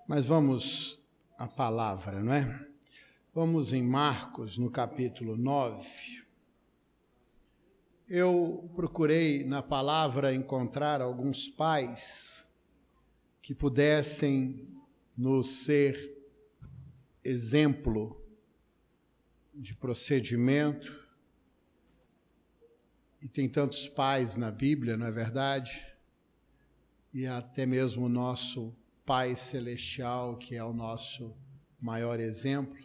Mas vamos à palavra, não é? Vamos em Marcos, no capítulo 9. Eu procurei na palavra encontrar alguns pais que pudessem nos ser exemplo de procedimento. E tem tantos pais na Bíblia, não é verdade? E até mesmo o nosso Pai Celestial, que é o nosso maior exemplo.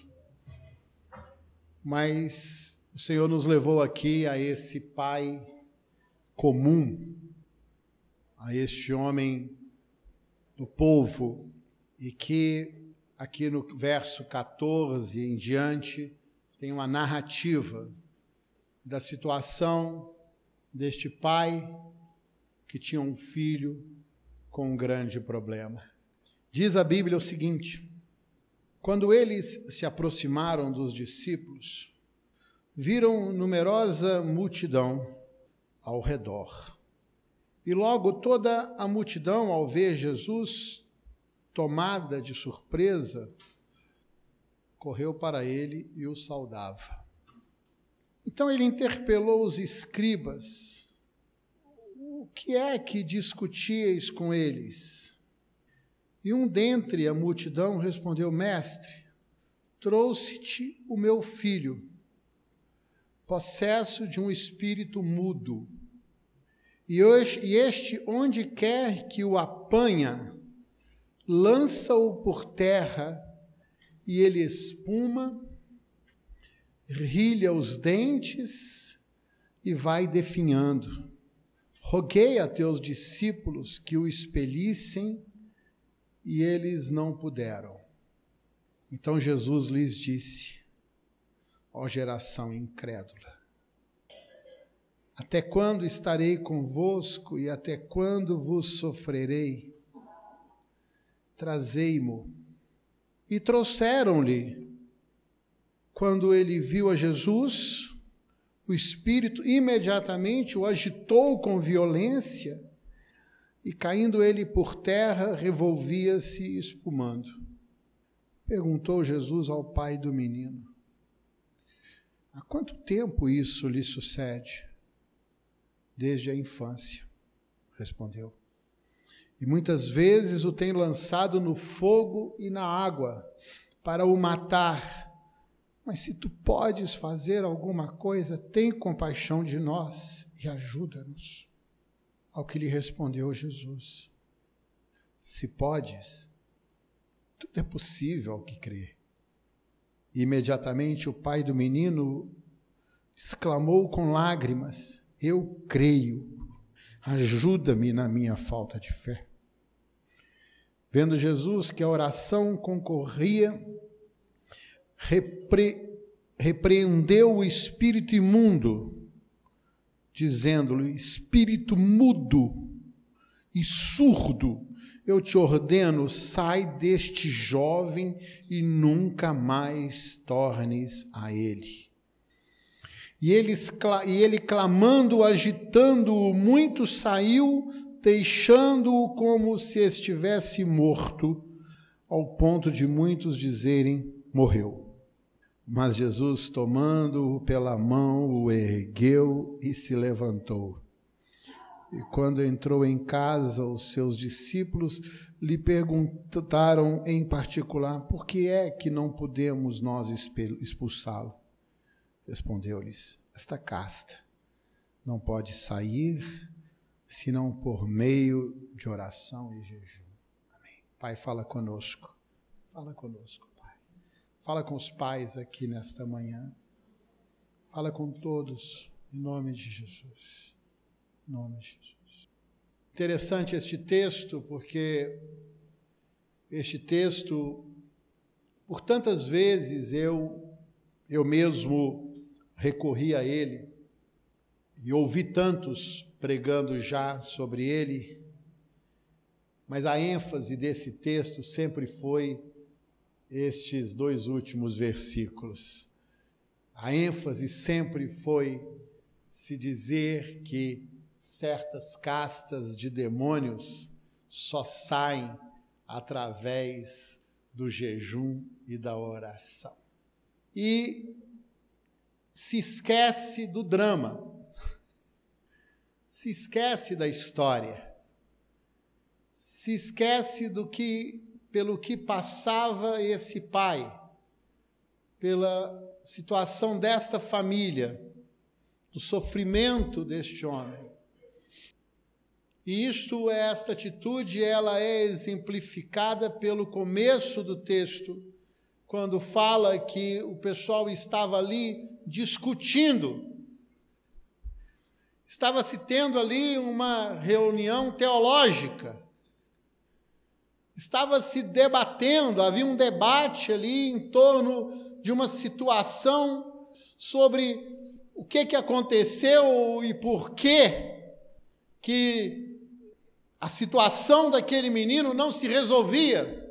Mas o Senhor nos levou aqui a esse pai comum, a este homem do povo, e que aqui no verso 14 em diante tem uma narrativa da situação deste pai que tinha um filho com um grande problema. Diz a Bíblia o seguinte: quando eles se aproximaram dos discípulos, viram numerosa multidão ao redor. E logo toda a multidão, ao ver Jesus, tomada de surpresa, correu para ele e o saudava. Então ele interpelou os escribas: o que é que discutíeis com eles? E um dentre a multidão respondeu: Mestre, trouxe-te o meu filho, possesso de um espírito mudo. E este, onde quer que o apanha, lança-o por terra, e ele espuma, rilha os dentes e vai definhando. Roguei a teus discípulos que o expelissem, e eles não puderam. Então Jesus lhes disse: ó geração incrédula, até quando estarei convosco e até quando vos sofrerei? Trazei-mo. E trouxeram-lhe. Quando ele viu a Jesus, o espírito imediatamente o agitou com violência, e caindo ele por terra, revolvia-se espumando. Perguntou Jesus ao pai do menino: há quanto tempo isso lhe sucede? Desde a infância, respondeu. E muitas vezes o tem lançado no fogo e na água para o matar. Mas se tu podes fazer alguma coisa, tem compaixão de nós e ajuda-nos. Ao que lhe respondeu Jesus: se podes, tudo é possível ao que crê. E imediatamente o pai do menino exclamou com lágrimas: eu creio, ajuda-me na minha falta de fé. Vendo Jesus que a oração concorria, repreendeu o espírito imundo, dizendo-lhe: espírito mudo e surdo, eu te ordeno, sai deste jovem e nunca mais tornes a ele. E ele clamando, agitando-o muito, saiu, deixando-o como se estivesse morto, ao ponto de muitos dizerem: morreu. Mas Jesus, tomando-o pela mão, o ergueu e se levantou. E quando entrou em casa, os seus discípulos lhe perguntaram em particular: por que é que não podemos nós expulsá-lo? Respondeu-lhes: esta casta não pode sair senão por meio de oração e jejum. Amém. Pai, fala conosco. Fala conosco, Pai. Fala com os pais aqui nesta manhã. Fala com todos, em nome de Jesus. Em nome de Jesus. Interessante este texto, porque este texto, por tantas vezes eu mesmo recorri a ele e ouvi tantos pregando já sobre ele, mas a ênfase desse texto sempre foi estes dois últimos versículos. A ênfase sempre foi se dizer que certas castas de demônios só saem através do jejum e da oração. E se esquece do drama, se esquece da história, se esquece pelo que passava esse pai, pela situação desta família, do sofrimento deste homem. E esta atitude, ela é exemplificada pelo começo do texto, quando fala que o pessoal estava ali discutindo. Estava se tendo ali uma reunião teológica. Estava se debatendo, havia um debate ali em torno de uma situação sobre o que aconteceu e por que a situação daquele menino não se resolvia.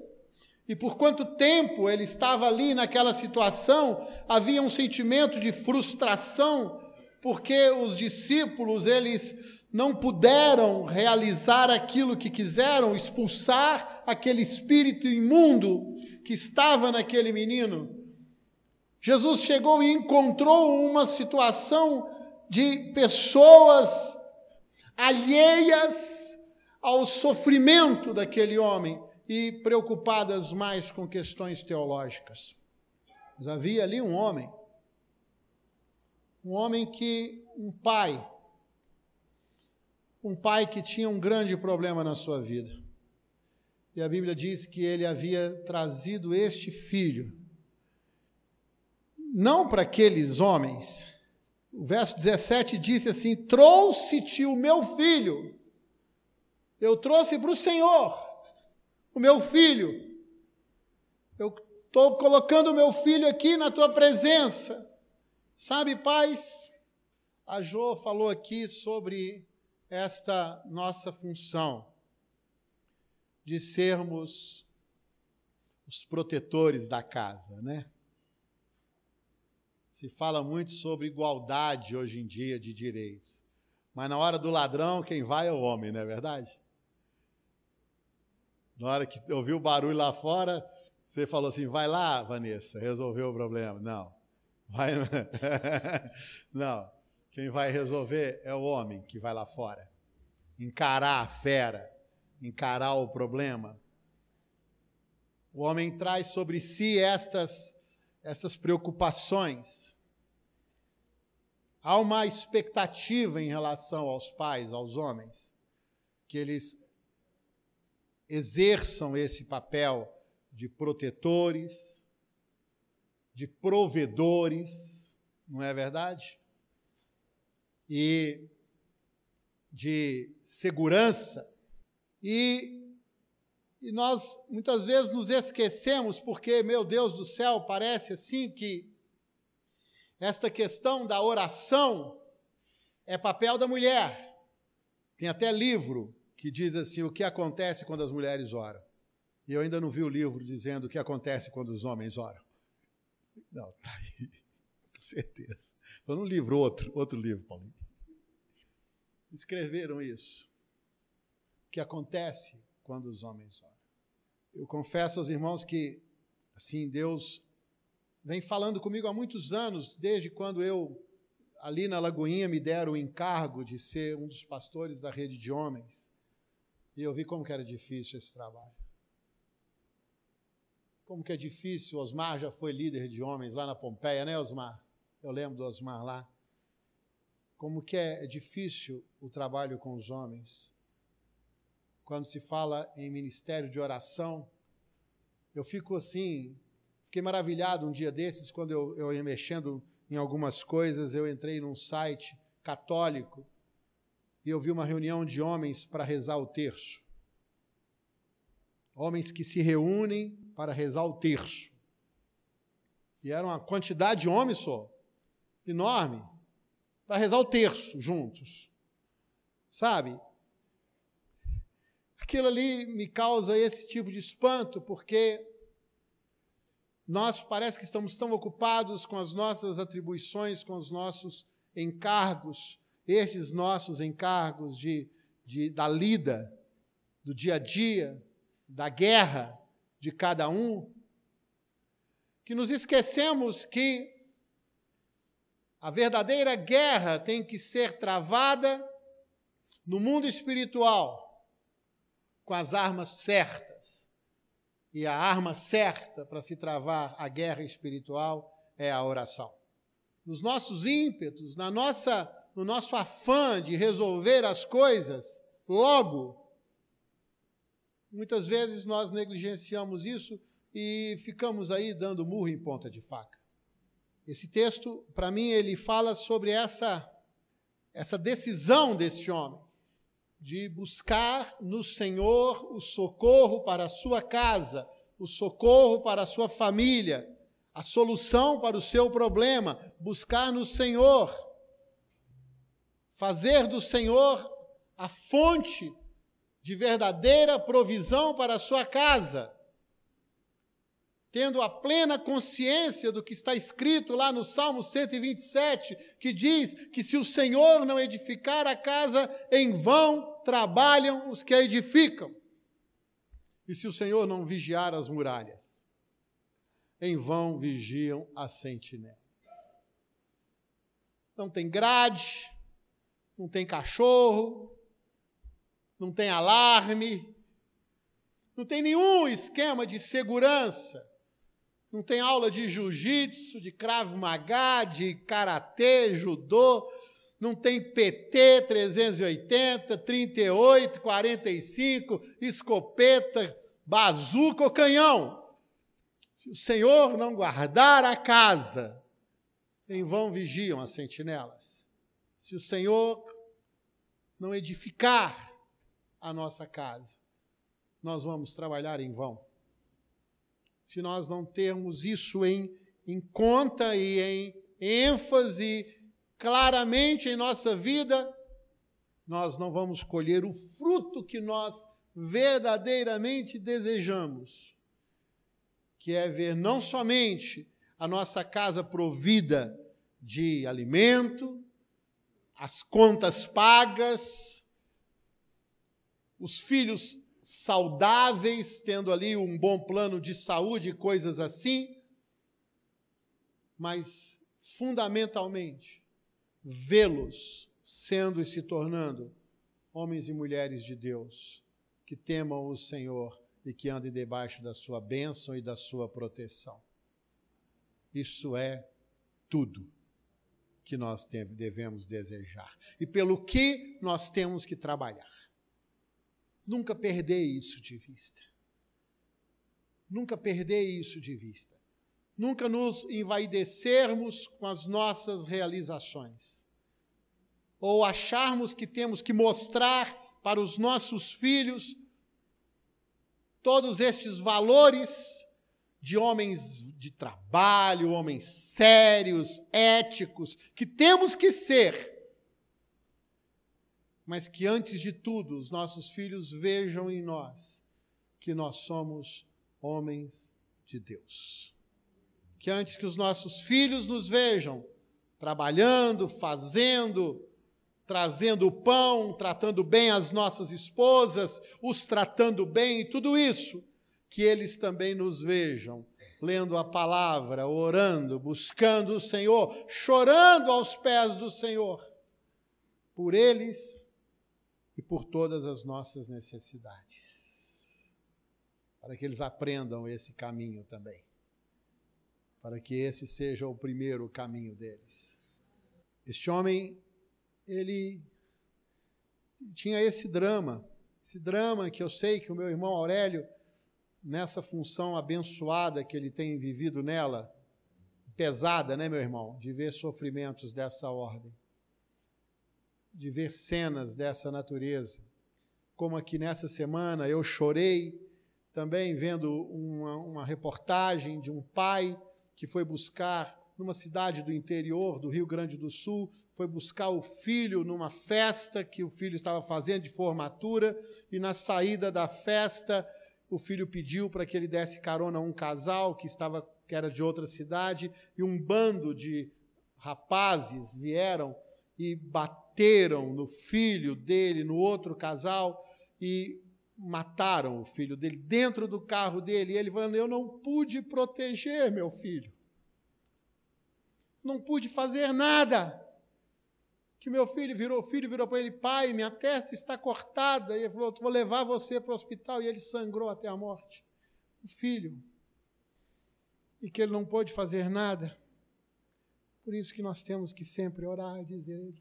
E por quanto tempo ele estava ali naquela situação, havia um sentimento de frustração, porque os discípulos, eles não puderam realizar aquilo que quiseram, expulsar aquele espírito imundo que estava naquele menino. Jesus chegou e encontrou uma situação de pessoas alheias ao sofrimento daquele homem e preocupadas mais com questões teológicas. Mas havia ali um homem um pai que tinha um grande problema na sua vida. E a Bíblia diz que ele havia trazido este filho, não para aqueles homens. O verso 17 disse assim: trouxe-te o meu filho. Eu trouxe para o Senhor o meu filho. Eu estou colocando o meu filho aqui na tua presença. Sabe, pais, a Jo falou aqui sobre esta nossa função de sermos os protetores da casa, né? Se fala muito sobre igualdade hoje em dia de direitos, mas na hora do ladrão, quem vai é o homem, não é verdade? Na hora que ouviu o barulho lá fora, você falou assim: vai lá, Vanessa, resolveu o problema. Não. Não, quem vai resolver é o homem que vai lá fora, encarar a fera, encarar o problema. O homem traz sobre si estas preocupações. Há uma expectativa em relação aos pais, aos homens, que eles exerçam esse papel de protetores, de provedores, não é verdade? E de segurança. E nós muitas vezes nos esquecemos, porque, meu Deus do céu, parece assim que esta questão da oração é papel da mulher. Tem até livro que diz assim: o que acontece quando as mulheres oram. E eu ainda não vi o livro dizendo o que acontece quando os homens oram. Não, está aí, com certeza. Foi num livro, outro livro, Paulinho. Escreveram isso. O que acontece quando os homens oram. Eu confesso aos irmãos que, assim, Deus vem falando comigo há muitos anos, desde quando ali na Lagoinha, me deram o encargo de ser um dos pastores da rede de homens. E eu vi como que era difícil esse trabalho. Como que é difícil. O Osmar já foi líder de homens lá na Pompeia, né, Osmar? Eu lembro do Osmar lá. Como que é difícil o trabalho com os homens. Quando se fala em ministério de oração, eu fico assim, fiquei maravilhado um dia desses, quando eu ia mexendo em algumas coisas, eu entrei num site católico e eu vi uma reunião de homens para rezar o terço. Homens que se reúnem para rezar o terço. E era uma quantidade de homens só, enorme, para rezar o terço juntos. Sabe? Aquilo ali me causa esse tipo de espanto, porque nós parece que estamos tão ocupados com as nossas atribuições, com os nossos encargos, estes nossos encargos da lida, do dia a dia, da guerra de cada um, que nos esquecemos que a verdadeira guerra tem que ser travada no mundo espiritual, com as armas certas. E a arma certa para se travar a guerra espiritual é a oração. Nos nossos ímpetos, no nosso afã de resolver as coisas logo, muitas vezes nós negligenciamos isso e ficamos aí dando murro em ponta de faca. Esse texto, para mim, ele fala sobre essa decisão desse homem de buscar no Senhor o socorro para a sua casa, o socorro para a sua família, a solução para o seu problema, buscar no Senhor, fazer do Senhor a fonte de verdadeira provisão para a sua casa, tendo a plena consciência do que está escrito lá no Salmo 127, que diz que se o Senhor não edificar a casa, em vão trabalham os que a edificam. E se o Senhor não vigiar as muralhas, em vão vigiam as sentinelas. Não tem grade, não tem cachorro, não tem alarme, não tem nenhum esquema de segurança, não tem aula de jiu-jitsu, de krav maga, de karatê, judô, não tem PT 380, 38, 45, escopeta, bazuca ou canhão. Se o Senhor não guardar a casa, em vão vigiam as sentinelas. Se o Senhor não edificar a nossa casa, nós vamos trabalhar em vão. Se nós não termos isso em conta e em ênfase claramente em nossa vida, nós não vamos colher o fruto que nós verdadeiramente desejamos, que é ver não somente a nossa casa provida de alimento, as contas pagas, os filhos saudáveis, tendo ali um bom plano de saúde e coisas assim, mas, fundamentalmente, vê-los sendo e se tornando homens e mulheres de Deus, que temam o Senhor e que andem debaixo da sua bênção e da sua proteção. Isso é tudo que nós devemos desejar e pelo que nós temos que trabalhar. Nunca perder isso de vista. Nunca perder isso de vista. Nunca nos envaidecermos com as nossas realizações. Ou acharmos que temos que mostrar para os nossos filhos todos estes valores de homens de trabalho, homens sérios, éticos, que temos que ser. Mas que, antes de tudo, os nossos filhos vejam em nós que nós somos homens de Deus. Que antes que os nossos filhos nos vejam trabalhando, fazendo, trazendo o pão, tratando bem as nossas esposas, os tratando bem e tudo isso, que eles também nos vejam lendo a palavra, orando, buscando o Senhor, chorando aos pés do Senhor, por eles e por todas as nossas necessidades, para que eles aprendam esse caminho também, para que esse seja o primeiro caminho deles. Este homem, ele tinha esse drama que eu sei que o meu irmão Aurélio, nessa função abençoada que ele tem vivido nela, pesada, né, meu irmão, de ver sofrimentos dessa ordem, de ver cenas dessa natureza, como aqui nessa semana eu chorei também vendo uma reportagem de um pai que foi buscar, numa cidade do interior do Rio Grande do Sul, foi buscar o filho numa festa que o filho estava fazendo de formatura, e na saída da festa o filho pediu para que ele desse carona a um casal que era de outra cidade, e um bando de rapazes vieram e bateram no filho dele, no outro casal, e mataram o filho dele dentro do carro dele, e ele falando, eu não pude proteger meu filho. Não pude fazer nada. Que meu filho virou para ele, pai, minha testa está cortada. E ele falou, vou levar você para o hospital. E ele sangrou até a morte. O filho. E que ele não pôde fazer nada. Por isso que nós temos que sempre orar e dizer,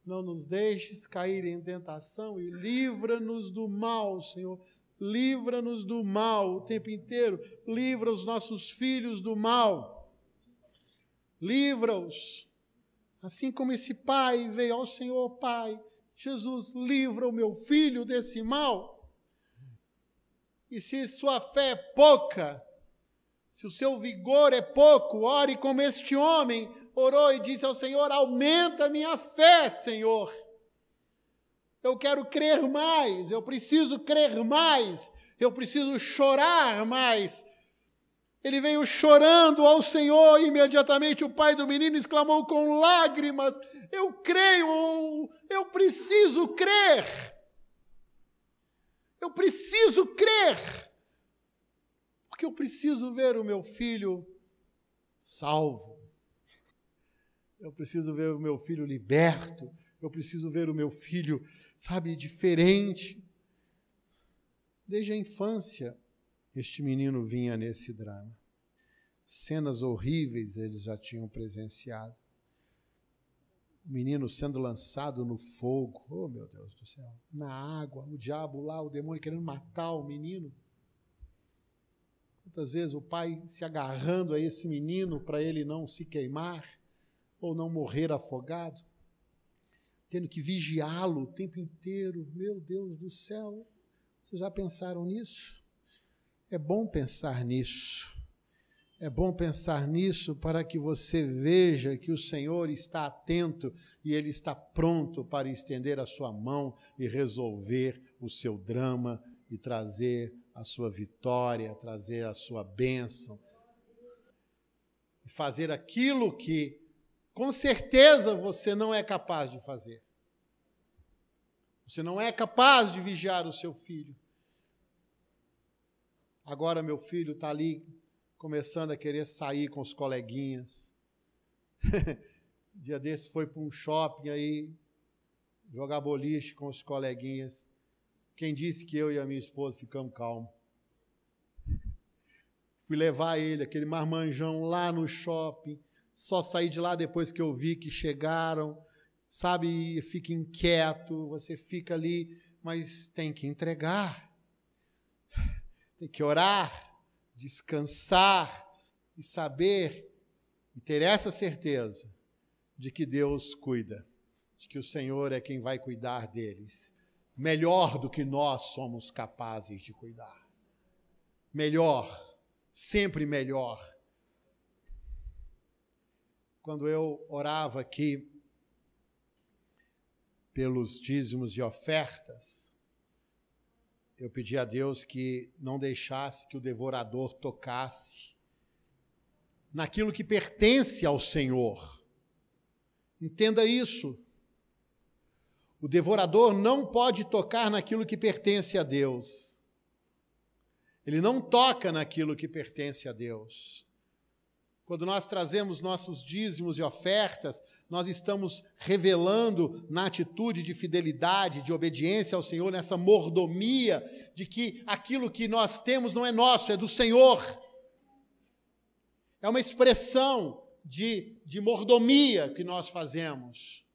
não nos deixes cair em tentação e livra-nos do mal, Senhor. Livra-nos do mal o tempo inteiro. Livra os nossos filhos do mal. Livra-os. Assim como esse pai veio ao Senhor, Pai, Jesus, livra o meu filho desse mal. E se sua fé é pouca, se o seu vigor é pouco, ore como este homem orou e disse ao Senhor, aumenta a minha fé, Senhor. Eu quero crer mais, eu preciso crer mais, eu preciso chorar mais. Ele veio chorando ao Senhor, e imediatamente o pai do menino exclamou com lágrimas, eu creio, eu preciso crer. Eu preciso crer, porque eu preciso ver o meu filho salvo. Eu preciso ver o meu filho liberto. Eu preciso ver o meu filho, sabe, diferente. Desde a infância, este menino vinha nesse drama. Cenas horríveis eles já tinham presenciado. O menino sendo lançado no fogo. Oh, meu Deus do céu. Na água, o diabo lá, o demônio querendo matar o menino. Quantas vezes o pai se agarrando a esse menino para ele não se queimar ou não morrer afogado. Tendo que vigiá-lo o tempo inteiro. Meu Deus do céu. Vocês já pensaram nisso? É bom pensar nisso. É bom pensar nisso para que você veja que o Senhor está atento e Ele está pronto para estender a sua mão e resolver o seu drama e trazer a sua vitória, trazer a sua bênção. E fazer aquilo que, com certeza, você não é capaz de fazer. Você não é capaz de vigiar o seu filho. Agora meu filho está ali começando a querer sair com os coleguinhas. Dia desse foi para um shopping aí, jogar boliche com os coleguinhas. Quem disse que eu e a minha esposa ficamos calmos? Fui levar ele, aquele marmanjão, lá no shopping. Só saí de lá depois que eu vi que chegaram. Sabe, fica inquieto, você fica ali, mas tem que entregar. Tem que orar, descansar e saber e ter essa certeza de que Deus cuida, de que o Senhor é quem vai cuidar deles, melhor do que nós somos capazes de cuidar. Melhor, sempre melhor. Quando eu orava aqui pelos dízimos e ofertas, eu pedi a Deus que não deixasse que o devorador tocasse naquilo que pertence ao Senhor. Entenda isso. O devorador não pode tocar naquilo que pertence a Deus. Ele não toca naquilo que pertence a Deus. Quando nós trazemos nossos dízimos e ofertas, nós estamos revelando na atitude de fidelidade, de obediência ao Senhor, nessa mordomia de que aquilo que nós temos não é nosso, é do Senhor. É uma expressão de mordomia que nós fazemos.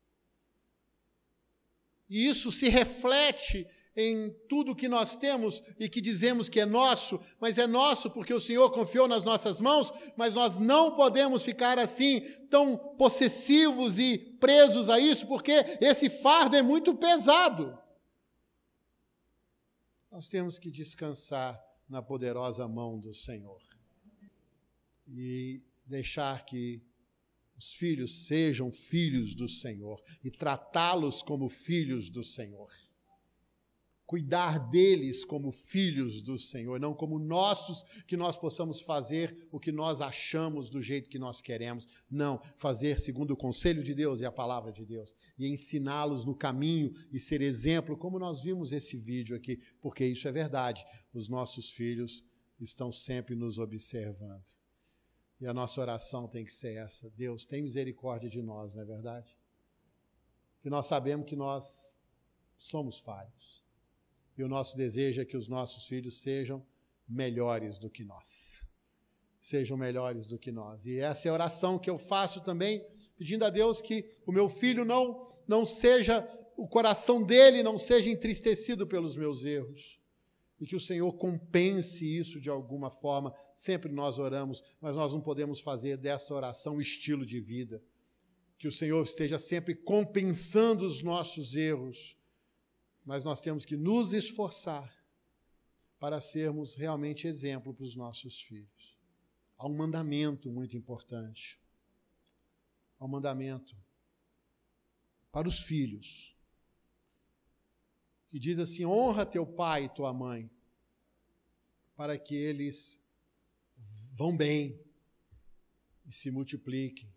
E isso se reflete em tudo que nós temos e que dizemos que é nosso, mas é nosso porque o Senhor confiou nas nossas mãos, mas nós não podemos ficar assim, tão possessivos e presos a isso, porque esse fardo é muito pesado. Nós temos que descansar na poderosa mão do Senhor e deixar que os filhos sejam filhos do Senhor e tratá-los como filhos do Senhor. cuidar deles como filhos do Senhor, não como nossos, que nós possamos fazer o que nós achamos do jeito que nós queremos. Não, fazer segundo o conselho de Deus e a palavra de Deus, e ensiná-los no caminho e ser exemplo, como nós vimos esse vídeo aqui, porque isso é verdade. Os nossos filhos estão sempre nos observando. E a nossa oração tem que ser essa: Deus, tem misericórdia de nós, não é verdade? Que nós sabemos que nós somos falhos. E o nosso desejo é que os nossos filhos sejam melhores do que nós. Sejam melhores do que nós. E essa é a oração que eu faço também, pedindo a Deus que o meu filho não seja, o coração dele não seja entristecido pelos meus erros. E que o Senhor compense isso de alguma forma. Sempre nós oramos, mas nós não podemos fazer dessa oração estilo de vida. Que o Senhor esteja sempre compensando os nossos erros. Mas nós temos que nos esforçar para sermos realmente exemplo para os nossos filhos. Há um mandamento muito importante. Há um mandamento para os filhos, que diz assim: honra teu pai e tua mãe, para que eles vão bem e se multipliquem,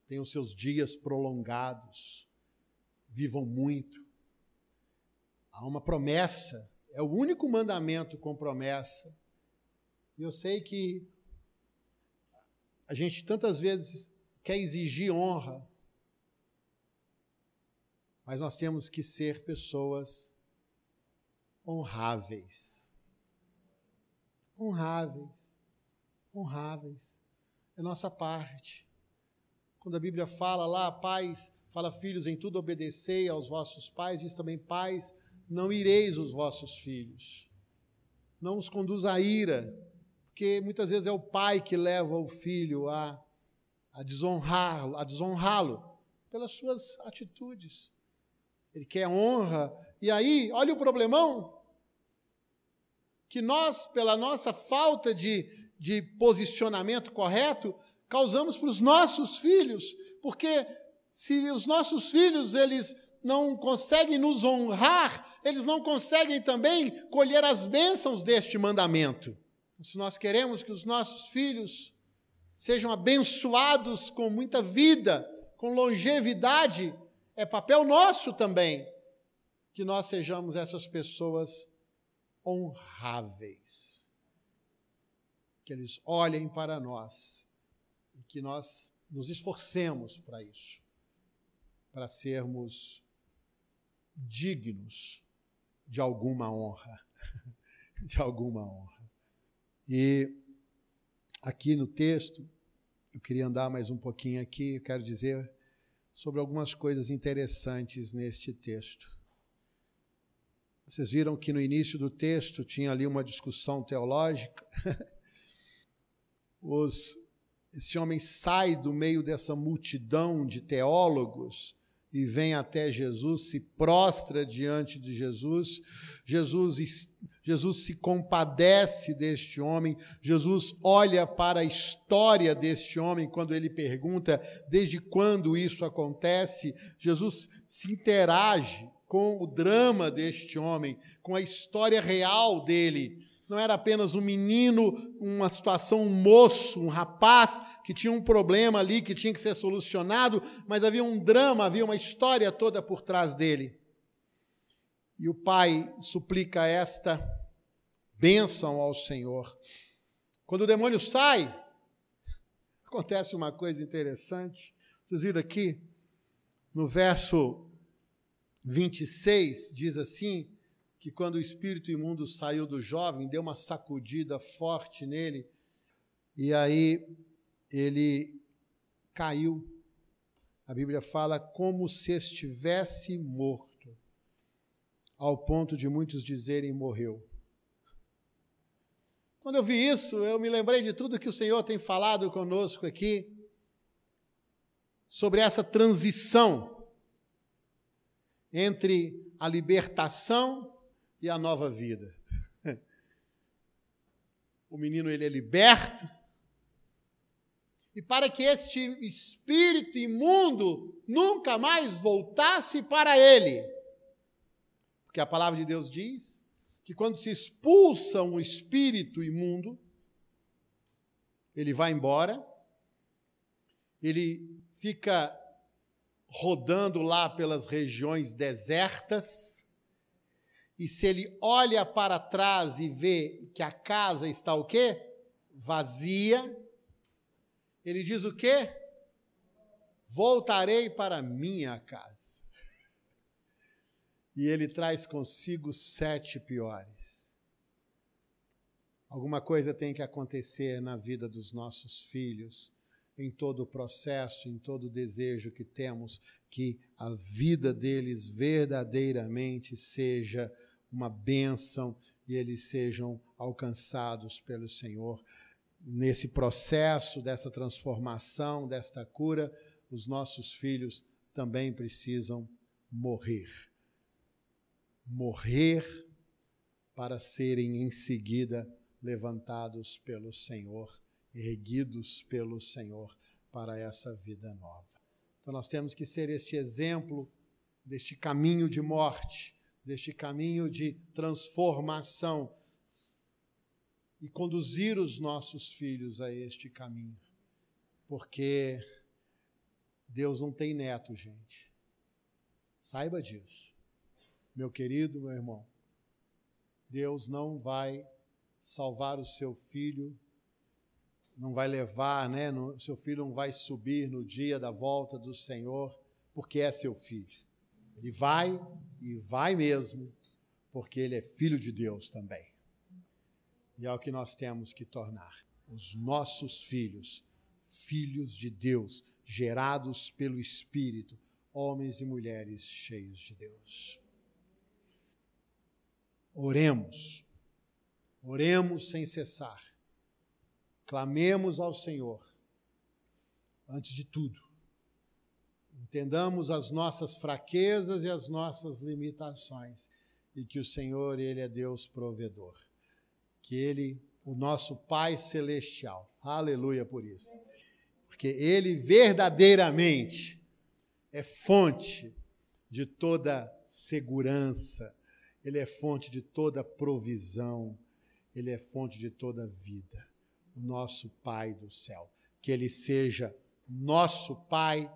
tenham seus dias prolongados, vivam muito. Há uma promessa, é o único mandamento com promessa. E eu sei que a gente tantas vezes quer exigir honra, mas nós temos que ser pessoas honráveis. Honráveis. Honráveis. É nossa parte. Quando a Bíblia fala lá, pais, fala filhos, em tudo obedecei aos vossos pais, diz também pais, não ireis os vossos filhos. Não os conduz à ira, porque muitas vezes é o pai que leva o filho a desonrá-lo pelas suas atitudes. Ele quer honra. E aí, olha o problemão, que nós, pela nossa falta de posicionamento correto, causamos para os nossos filhos, porque se os nossos filhos, eles não conseguem nos honrar, eles não conseguem também colher as bênçãos deste mandamento. Se nós queremos que os nossos filhos sejam abençoados com muita vida, com longevidade, é papel nosso também que nós sejamos essas pessoas honráveis. Que eles olhem para nós e que nós nos esforcemos para isso, para sermos dignos de alguma honra, de alguma honra. E aqui no texto, eu queria andar mais um pouquinho aqui, eu quero dizer sobre algumas coisas interessantes neste texto. Vocês viram que no início do texto tinha ali uma discussão teológica. Esse homem sai do meio dessa multidão de teólogos e vem até Jesus, se prostra diante de Jesus. Jesus se compadece deste homem. Jesus olha para a história deste homem quando ele pergunta desde quando isso acontece. Jesus se interage com o drama deste homem, com a história real dele. Não era apenas um menino, uma situação, um moço, um rapaz que tinha um problema ali que tinha que ser solucionado, mas havia um drama, havia uma história toda por trás dele. E o pai suplica esta bênção ao Senhor. Quando o demônio sai, acontece uma coisa interessante. Vocês viram aqui, no verso 26, diz assim, que quando o espírito imundo saiu do jovem, deu uma sacudida forte nele, e aí ele caiu. A Bíblia fala como se estivesse morto, ao ponto de muitos dizerem morreu. Quando eu vi isso, eu me lembrei de tudo que o Senhor tem falado conosco aqui, sobre essa transição entre a libertação e a nova vida. O menino, ele é liberto, e para que este espírito imundo nunca mais voltasse para ele, porque porque a palavra de Deus diz que quando se expulsa um espírito imundo, ele vai embora, ele fica rodando lá pelas regiões desertas, e se ele olha para trás e vê que a casa está o quê? Vazia, ele diz o quê? Voltarei para minha casa. E ele traz consigo 7 piores. Alguma coisa tem que acontecer na vida dos nossos filhos, em todo o processo, em todo o desejo que temos, que a vida deles verdadeiramente seja uma bênção e eles sejam alcançados pelo Senhor. Nesse processo, dessa transformação, desta cura, os nossos filhos também precisam morrer. Morrer para serem em seguida levantados pelo Senhor, erguidos pelo Senhor para essa vida nova. Então nós temos que ser este exemplo deste caminho de morte, deste caminho de transformação e conduzir os nossos filhos a este caminho. Porque Deus não tem neto, gente. Saiba disso. Meu querido, meu irmão, Deus não vai salvar o seu filho, não vai levar, né? Seu filho não vai subir no dia da volta do Senhor, porque é seu filho. Ele vai, e vai mesmo, porque ele é filho de Deus também. E é o que nós temos que tornar. Os nossos filhos, filhos de Deus, gerados pelo Espírito, homens e mulheres cheios de Deus. Oremos sem cessar, clamemos ao Senhor, antes de tudo, entendamos as nossas fraquezas e as nossas limitações, e que o Senhor, Ele é Deus provedor, que Ele, o nosso Pai Celestial, aleluia por isso, porque Ele verdadeiramente é fonte de toda segurança, Ele é fonte de toda provisão, Ele é fonte de toda vida. O nosso Pai do céu. Que Ele seja nosso Pai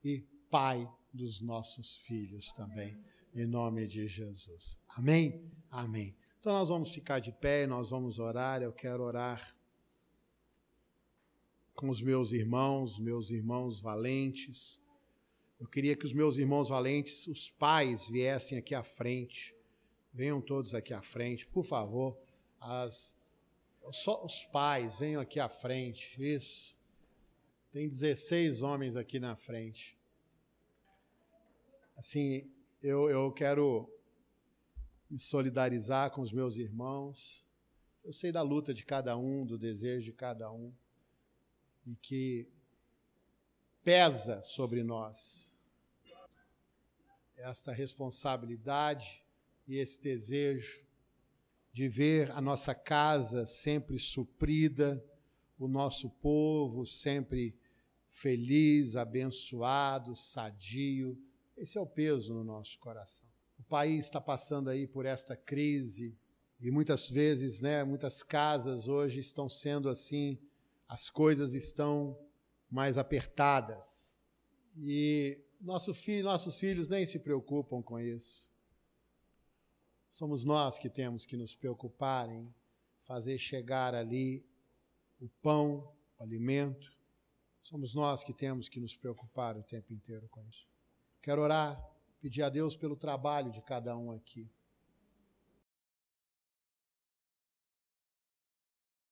e Pai dos nossos filhos também. Em nome de Jesus. Amém? Amém. Então nós vamos ficar de pé, nós vamos orar. Eu quero orar com os meus irmãos valentes. Eu queria que os meus irmãos valentes, os pais, viessem aqui à frente. Venham todos aqui à frente, por favor. Só os pais, venham aqui à frente. Isso. Tem 16 homens aqui na frente. Assim, eu quero me solidarizar com os meus irmãos. Eu sei da luta de cada um, do desejo de cada um. E que pesa sobre nós esta responsabilidade e esse desejo de ver a nossa casa sempre suprida, o nosso povo sempre feliz, abençoado, sadio. Esse é o peso no nosso coração. O país está passando aí por esta crise e muitas vezes, né, muitas casas hoje estão sendo assim, as coisas estão mais apertadas. E nossos filhos nem se preocupam com isso. Somos nós que temos que nos preocupar em fazer chegar ali o pão, o alimento. Somos nós que temos que nos preocupar o tempo inteiro com isso. Quero orar, pedir a Deus pelo trabalho de cada um aqui.